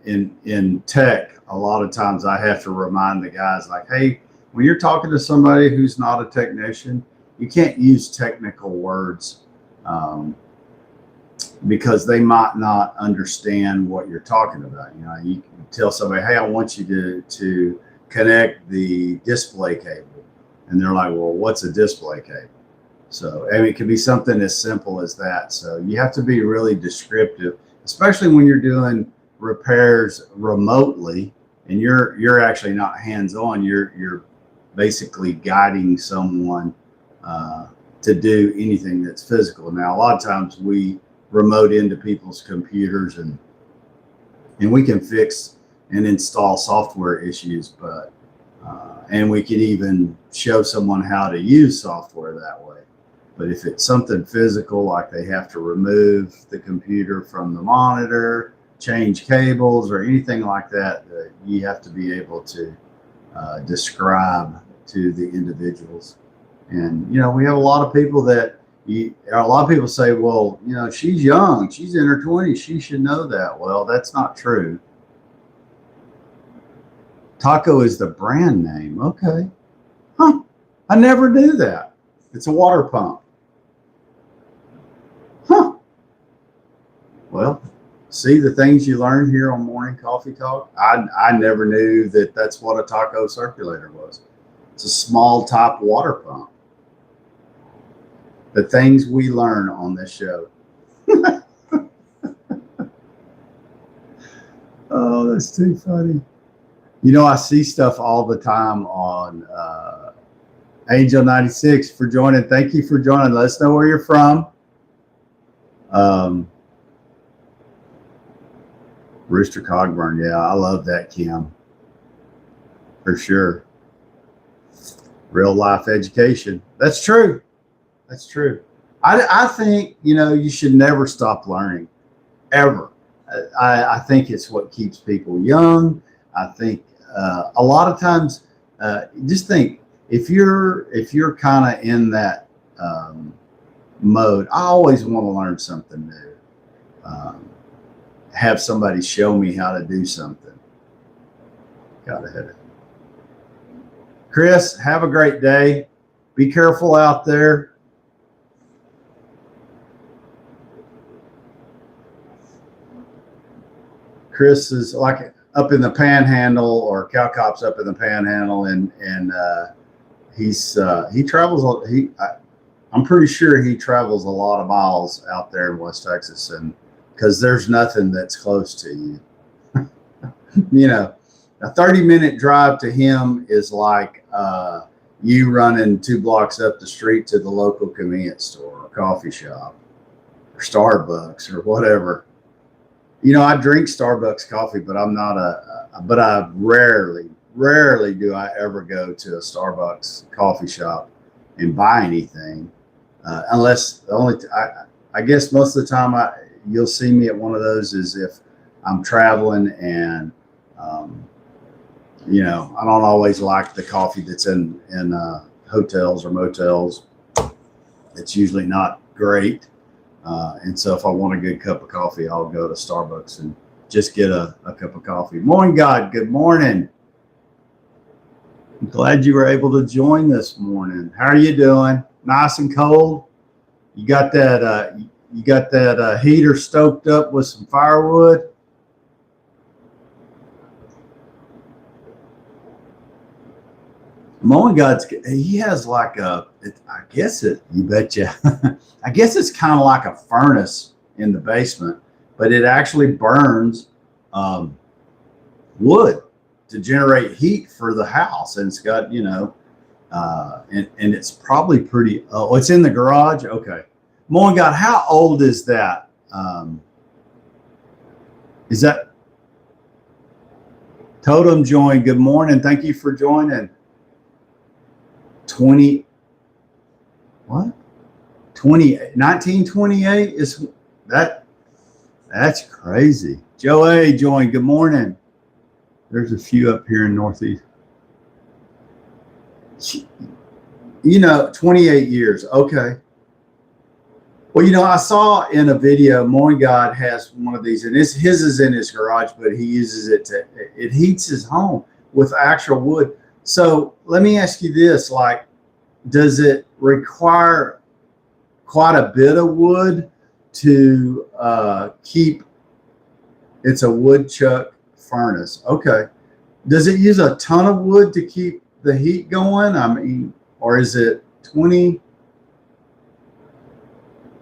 in tech, a lot of times I have to remind the guys like, hey, when you're talking to somebody who's not a technician, you can't use technical words because they might not understand what you're talking about. You can tell somebody, hey, I want you to connect the display cable. And they're like, well, what's a display cable? So, it could be something as simple as that. So you have to be really descriptive, especially when you're doing repairs remotely and you're actually not hands-on. You're basically guiding someone to do anything that's physical. Now, a lot of times we remote into people's computers and we can fix and install software issues, but and we can even show someone how to use software that way. But if it's something physical, like they have to remove the computer from the monitor, change cables, or anything like that, you have to be able to describe to the individuals. And, we have a lot of people say, well, she's young, she's in her 20s, she should know that. Well, that's not true. Taco is the brand name. Okay. Huh. I never knew that. It's a water pump. Huh. Well, see the things you learn here on Morning Coffee Talk? I never knew that that's what a taco circulator was. It's a small top water pump. The things we learn on this show. Oh, that's too funny. I see stuff all the time on Angel 96 for joining. Thank you for joining. Let us know where you're from. Rooster Cogburn. Yeah, I love that, Kim. For sure. Real life education. That's true. That's true. I think, you should never stop learning, ever. I think it's what keeps people young. I think a lot of times, just think, if you're kind of in that mode, I always want to learn something new. Have somebody show me how to do something. Gotta hit it. Chris, have a great day. Be careful out there. Chris is like up in the Panhandle, or Cal Cop's up in the Panhandle, and he travels. I'm pretty sure he travels a lot of miles out there in West Texas, and because there's nothing that's close to you. A 30-minute drive to him is like you running 2 blocks up the street to the local convenience store or coffee shop or Starbucks or whatever. I drink Starbucks coffee, but I'm not but I rarely do I ever go to a Starbucks coffee shop and buy anything, unless I guess most of the time you'll see me at one of those is if I'm traveling and, I don't always like the coffee that's in hotels or motels. It's usually not great. And so if I want a good cup of coffee, I'll go to Starbucks and just get a cup of coffee. Morning, God. Good morning. I'm glad you were able to join this morning. How are you doing? Nice and cold? You got that heater stoked up with some firewood? Mowing God's, he has like I guess you betcha. I guess it's kind of like a furnace in the basement, but it actually burns wood to generate heat for the house. And it's got, and it's probably pretty, oh, it's in the garage. Okay. Mowing God, how old is that? Is that Totem join? Good morning. Thank you for joining. 20, what? 1928 is that's crazy. Joe A joined. Good morning. There's a few up here in Northeast. 28 years. Okay. Well, I saw in a video, Morning God has one of these, and his is in his garage, but he uses it heats his home with actual wood. So let me ask you this, like, does it require quite a bit of wood to keep? It's a woodchuck furnace. Okay. Does it use a ton of wood to keep the heat going? I mean, or is it 20?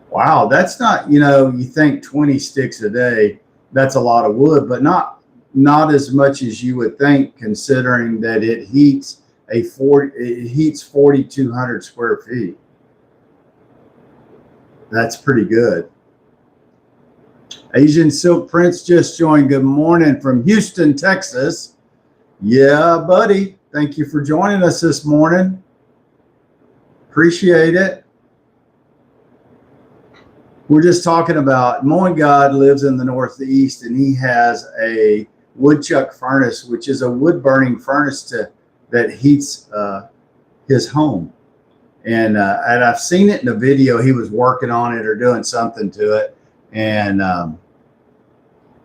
Wow, that's not, you think 20 sticks a day, that's a lot of wood, but not as much as you would think, considering that it heats 4,200 square feet. That's pretty good. Asian Silk Prince just joined. Good morning from Houston, Texas. Yeah, buddy. Thank you for joining us this morning. Appreciate it. We're just talking about Mowing God lives in the Northeast, and he has a woodchuck furnace, which is a wood burning furnace that heats his home. And I've seen it in a video. He was working on it or doing something to it, and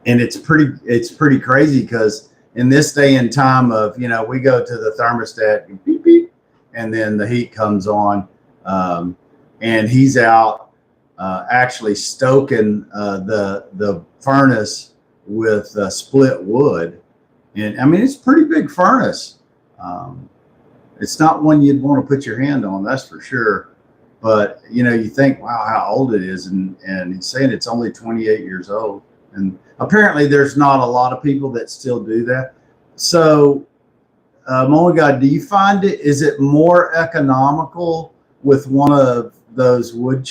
it's pretty crazy, because in this day and time of, we go to the thermostat and beep beep, and then the heat comes on, and he's out actually stoking the furnace with split wood, and I mean, it's a pretty big furnace. It's not one you'd want to put your hand on, that's for sure. But you think, wow, how old it is, and he's saying it's only 28 years old, and apparently there's not a lot of people that still do that. So, Mowing God, do you find is it more economical with one of those wood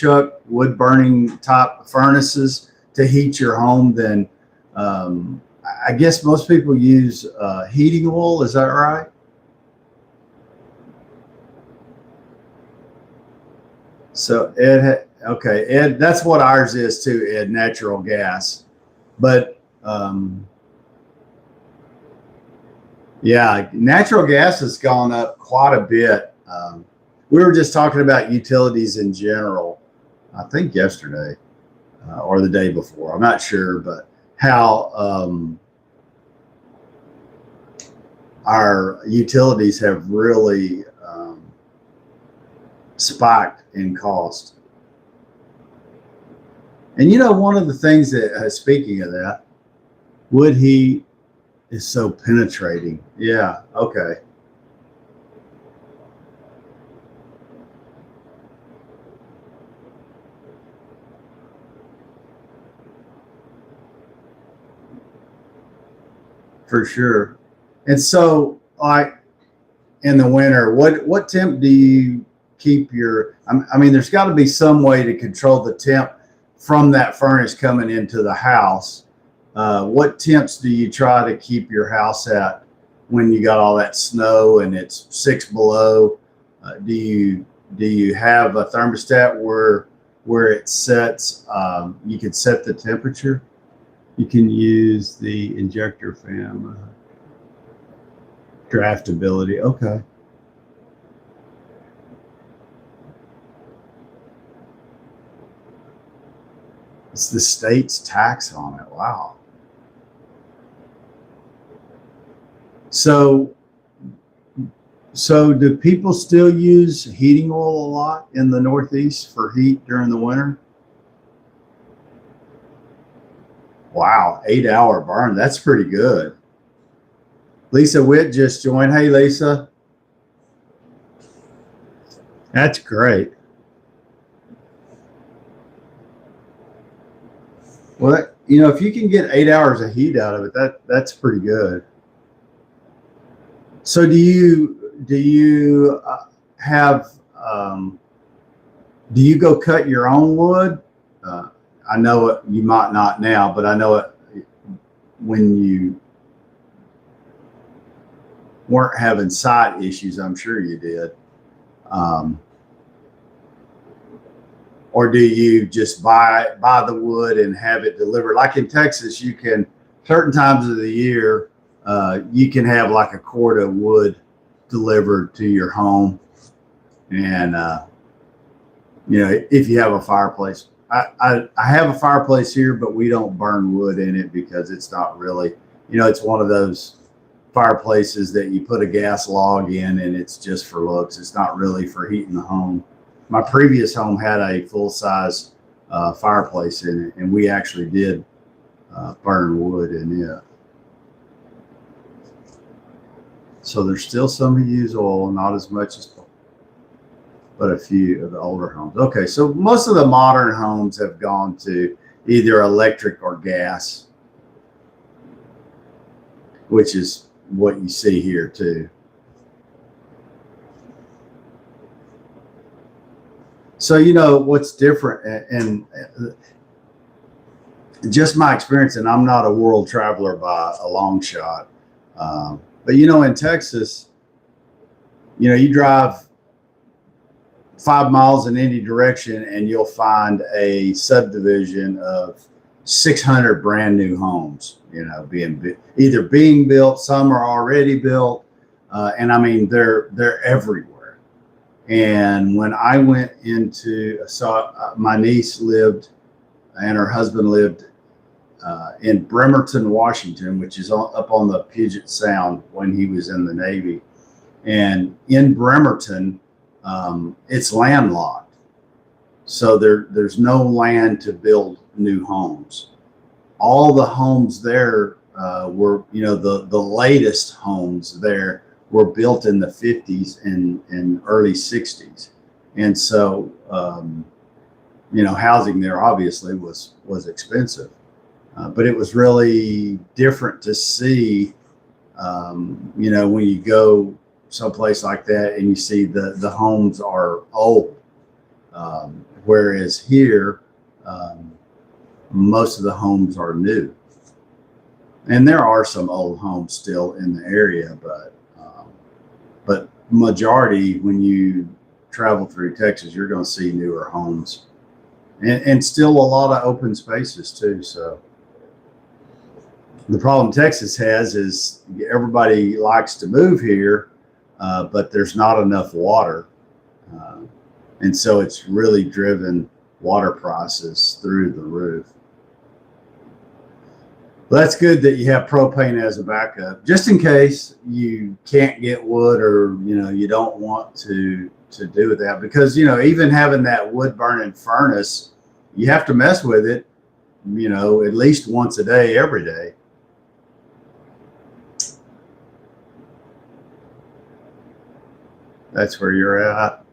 burning type furnaces to heat your home than, I guess most people use heating oil? Is that right? So Ed, okay, Ed, that's what ours is too, Ed, natural gas. But yeah, natural gas has gone up quite a bit. We were just talking about utilities in general, I think yesterday or the day before. I'm not sure, but how our utilities have really spiked in cost. And one of the things that, speaking of that, wood heat is so penetrating. Yeah, okay. For sure. And so, like, in the winter, what temp do you keep your? I mean, there's got to be some way to control the temp from that furnace coming into the house. What temps do you try to keep your house at when you got all that snow and it's 6 below? Do you have a thermostat where it sets? You can set the temperature. You can use the injector fan. Draftability. Okay. It's the state's tax on it. Wow. So So do people still use heating oil a lot in the Northeast for heat during the winter? Wow, 8 hour burn. That's pretty good. Lisa Witt just joined. Hey, Lisa. That's great. Well, if you can get 8 hours of heat out of it, that's pretty good. So do you have do you go cut your own wood? Uh, I know it, you might not now, but I know it when you weren't having site issues. I'm sure you did. Um, or do you just buy the wood and have it delivered? Like in Texas, you can certain times of the year you can have like a cord of wood delivered to your home, and if you have a fireplace. I have a fireplace here, but we don't burn wood in it because it's not really, it's one of those fireplaces that you put a gas log in and it's just for looks. It's not really for heating the home. My previous home had a full-size fireplace in it, and we actually did burn wood in it. So there's still some who use oil, not as much as, but a few of the older homes. Okay, so most of the modern homes have gone to either electric or gas, which is what you see here too. So what's different, and just my experience, and I'm not a world traveler by a long shot, but in Texas, you drive 5 miles in any direction and you'll find a subdivision of 600 brand new homes, either being built, some are already built, and I mean they're everywhere. And when I went my niece lived and her husband lived in Bremerton, Washington, which is up on the Puget Sound when he was in the Navy. And in Bremerton, it's landlocked. So there's no land to build new homes. All the homes there were, the latest homes there were built in the 50s and early 60s. And so, housing there obviously was expensive. But it was really different to see, when you go someplace like that and you see the homes are old, whereas here, most of the homes are new. And there are some old homes still in the area, but majority, when you travel through Texas, you're going to see newer homes, and still a lot of open spaces too. So the problem Texas has is everybody likes to move here, but there's not enough water. And so it's really driven water prices through the roof. Well, that's good that you have propane as a backup, just in case you can't get wood, or you don't want to do with that, because even having that wood burning furnace, you have to mess with it, at least once a day, every day. That's where you're at.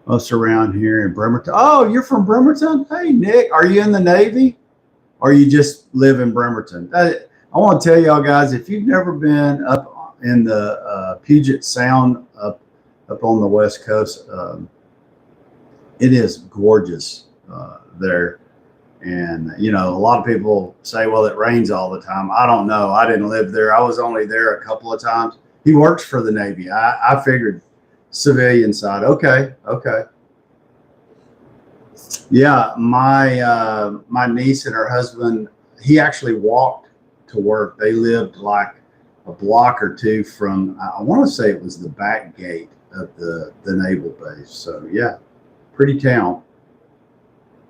Most around here in Bremerton. Oh, you're from Bremerton? Hey, Nick, are you in the Navy? Or you just live in Bremerton? I want to tell y'all guys, if you've never been up in the Puget Sound up on the West Coast, it is gorgeous there. And, a lot of people say, well, it rains all the time. I don't know. I didn't live there. I was only there a couple of times. He works for the Navy. I figured civilian side. Okay. Yeah, my niece and her husband, he actually walked to work. They lived like a block or two from, I want to say it was the back gate of the naval base. So yeah, pretty town.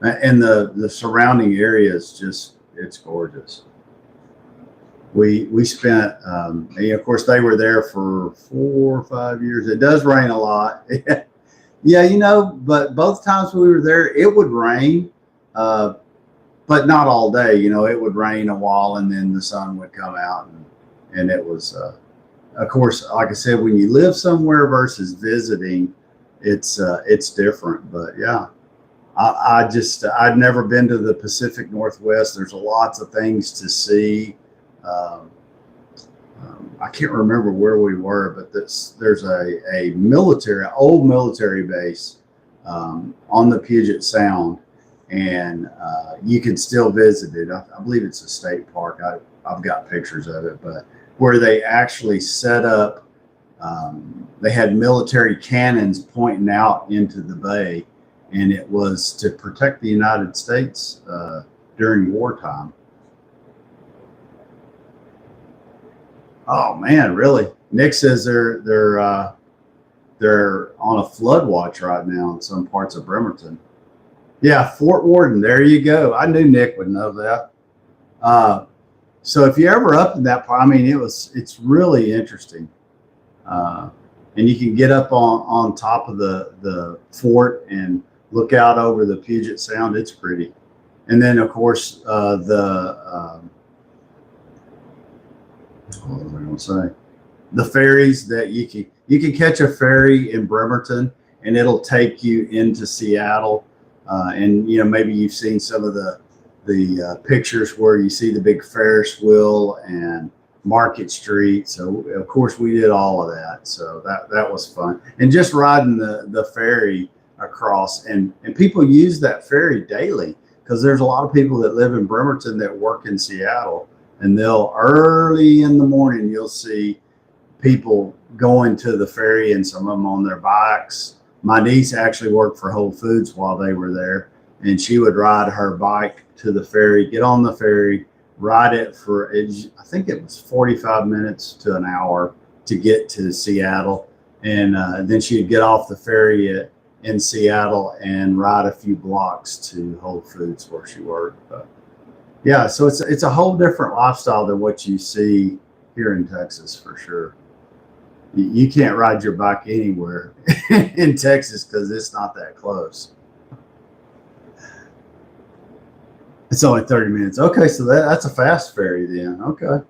And the surrounding area is just, it's gorgeous. we spent, of course, they were there for 4 or 5 years. It does rain a lot. Yeah, but both times we were there, it would rain, but not all day. It would rain a while and then the sun would come out, and it was, of course, like I said, when you live somewhere versus visiting, it's different. But yeah, I'd never been to the Pacific Northwest. There's lots of things to see. Um, I can't remember where we were, but there's a old military base on the Puget Sound, and you can still visit it. I believe it's a state park. I've got pictures of it, but where they actually set up, they had military cannons pointing out into the bay, and it was to protect the United States during wartime. Oh man, really? Nick says they're on a flood watch right now in some parts of Bremerton. Yeah, Fort Worden. There you go. I knew Nick would know that. So if you're ever up in that part, I mean, it's really interesting, and you can get up on top of the fort and look out over the Puget Sound. It's pretty. And then of course what was I going to say? The ferries that you can catch a ferry in Bremerton, and it'll take you into Seattle. And maybe you've seen some of the pictures where you see the big Ferris wheel and Market Street. So of course we did all of that. So that was fun, and just riding the ferry across, and people use that ferry daily because there's a lot of people that live in Bremerton that work in Seattle. And they'll early in the morning, you'll see people going to the ferry, and some of them on their bikes. My niece actually worked for Whole Foods while they were there, and she would ride her bike to the ferry, get on the ferry, ride it I think it was 45 minutes to an hour to get to Seattle. And then she'd get off the ferry in Seattle and ride a few blocks to Whole Foods where she worked. But yeah, so it's a whole different lifestyle than what you see here in Texas, for sure. You can't ride your bike anywhere in Texas because it's not that close. It's only 30 minutes. Okay, so that's a fast ferry then. Okay.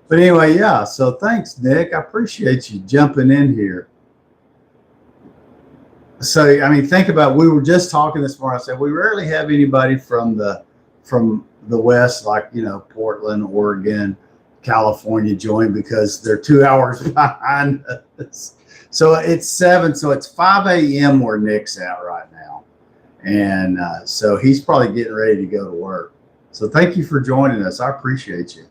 But anyway, yeah, so thanks, Nick. I appreciate you jumping in here. So, I mean, think about, we were just talking this morning. I said we rarely have anybody from the West, like, Portland, Oregon, California join, because they're 2 hours behind us. So it's 7, so it's 5 a.m. where Nick's at right now. And so he's probably getting ready to go to work. So thank you for joining us. I appreciate you.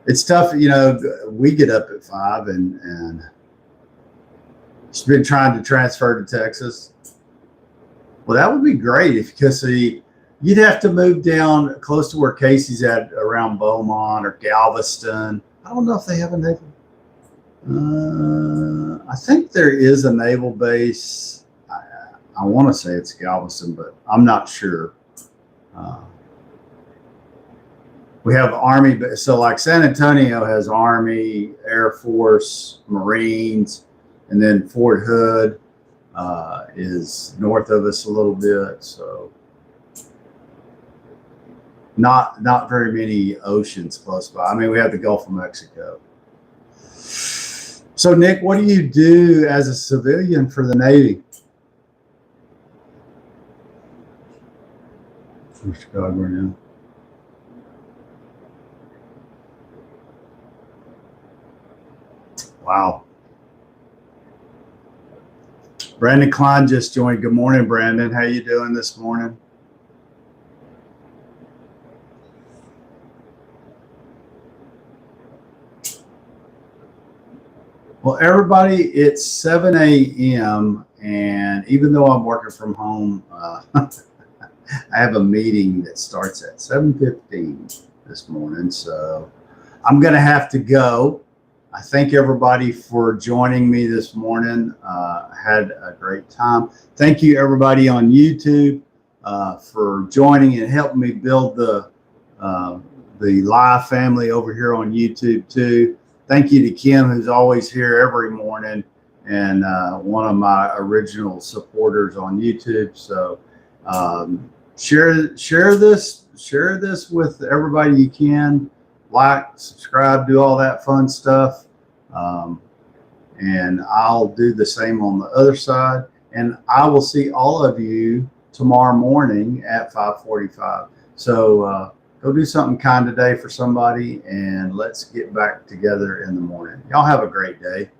It's tough, we get up at 5, and she's been trying to transfer to Texas. Well, that would be great because you'd have to move down close to where Casey's at, around Beaumont or Galveston. I don't know if they have a naval. I think there is a naval base. I want to say it's Galveston, but I'm not sure. We have Army, so like San Antonio has Army, Air Force, Marines, and then Fort Hood is north of us a little bit. So not very many oceans close by. I mean, we have the Gulf of Mexico. So Nick, what do you do as a civilian for the Navy? From Chicago now. Wow. Brandon Klein just joined. Good morning, Brandon. How you doing this morning? Well, everybody, it's 7 a.m. and even though I'm working from home, I have a meeting that starts at 7:15 this morning. So I'm going to have to go. I thank everybody for joining me this morning. Had a great time. Thank you, everybody on YouTube, for joining and helping me build the the live family over here on YouTube too. Thank you to Kim, who's always here every morning, and one of my original supporters on YouTube. So share this with everybody you can. Like, subscribe, do all that fun stuff. And I'll do the same on the other side. And I will see all of you tomorrow morning at 5:45. So go do something kind today for somebody, and let's get back together in the morning. Y'all have a great day.